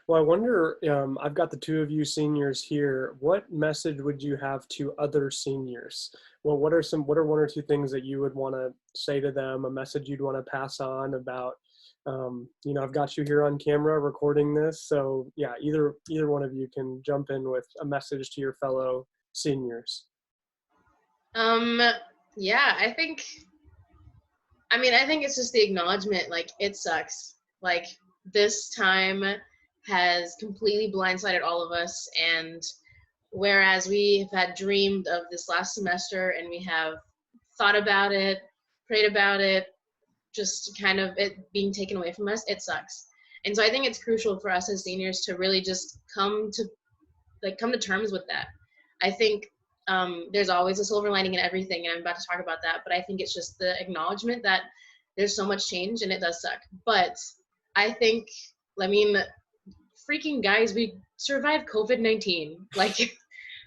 Well, I wonder, I've got the two of you seniors here. What message would you have to other seniors? Well, what are one or two things that you would want to say to them, a message you'd want to pass on about, I've got you here on camera recording this. So yeah, either one of you can jump in with a message to your fellow seniors. Um, yeah, I think it's just the acknowledgement, like, it sucks. Like, this time has completely blindsided all of us, and whereas we have had dreamed of this last semester and we have thought about it, prayed about it, just kind of it being taken away from us, it sucks. And so I think it's crucial for us as seniors to really just come to terms with that. I think there's always a silver lining in everything, and I'm about to talk about that. But I think it's just the acknowledgement that there's so much change, and it does suck. But I think, I mean, freaking guys, we survived COVID-19. Like,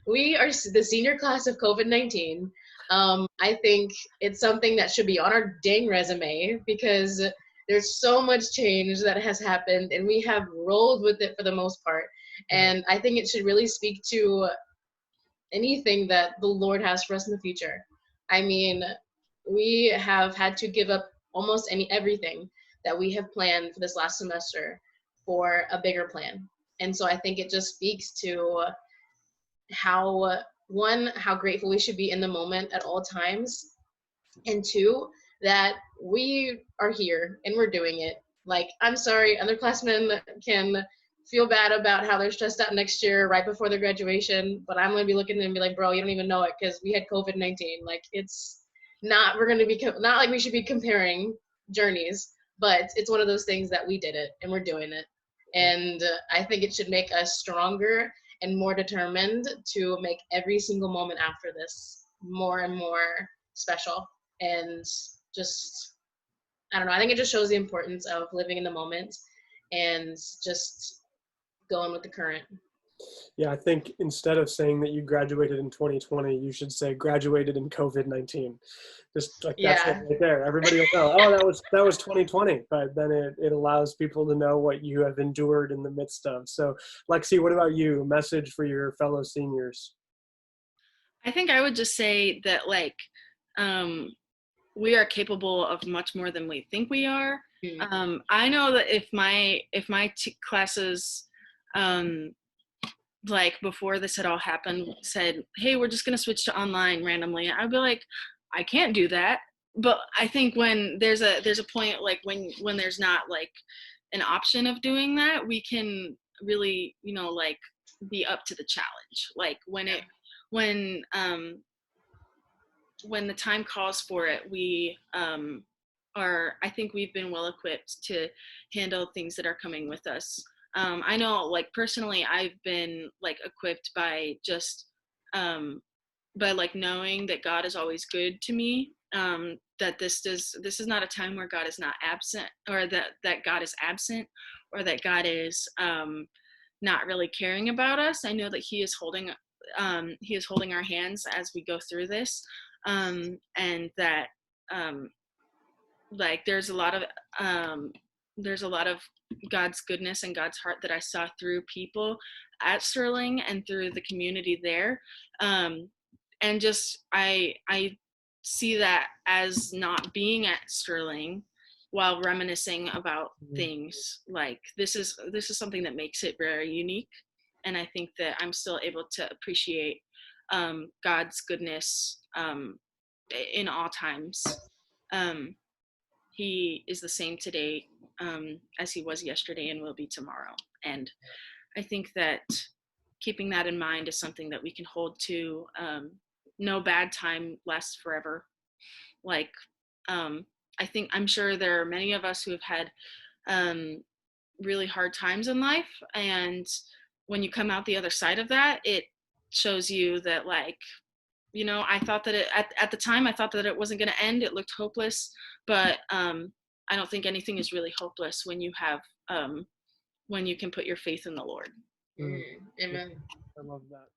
we are the senior class of COVID-19. I think it's something that should be on our dang resume because there's so much change that has happened, and we have rolled with it for the most part. And I think it should really speak to anything that the Lord has for us in the future. I mean, we have had to give up almost everything that we have planned for this last semester for a bigger plan. And so I think it just speaks to how, one, how grateful we should be in the moment at all times, and two, that we are here and we're doing it. Like, I'm sorry, underclassmen can feel bad about how they're stressed out next year right before their graduation, but I'm going to be looking at them and be like, bro, you don't even know it because we had COVID-19. Like, it's not, we're going to be, not like we should be comparing journeys, but it's one of those things that we did it and we're doing it. And I think it should make us stronger and more determined to make every single moment after this more and more special. And just, I don't know, I think it just shows the importance of living in the moment and just going with the current. Yeah, I think instead of saying that you graduated in 2020, you should say graduated in COVID-19. Just like that's it Yeah. right there. Everybody will know, oh, that was 2020, but then it allows people to know what you have endured in the midst of. So, Lexie, what about you? A message for your fellow seniors? I think I would just say that, like, um, we are capable of much more than we think we are. I know that if my classes, um, like before this had all happened, said, "Hey, we're just gonna switch to online randomly," I'd be like, "I can't do that." But I think when there's a point, like when there's not like an option of doing that, we can really, like, be up to the challenge. Like when um when the time calls for it, we I think we've been well equipped to handle things that are coming with us. I know, like, personally, I've been like equipped by just by like knowing that God is always good to me. That this is not a time where God is not absent, or that God is absent, or that God is not really caring about us. I know that He is holding our hands as we go through this, and that um, like there's a lot of God's goodness and God's heart that I saw through people at Sterling and through the community there. And just I see that as not being at Sterling while reminiscing about things. Like, this is something that makes it very unique, and I think that I'm still able to appreciate God's goodness in all times. Um, he is the same today, as he was yesterday and will be tomorrow. And I think that keeping that in mind is something that we can hold to. No bad time lasts forever. Like, I'm sure there are many of us who have had really hard times in life. And when you come out the other side of that, it shows you that, like, I thought that at the time, I thought that it wasn't going to end. It looked hopeless, but I don't think anything is really hopeless when you can put your faith in the Lord. Amen. I love that.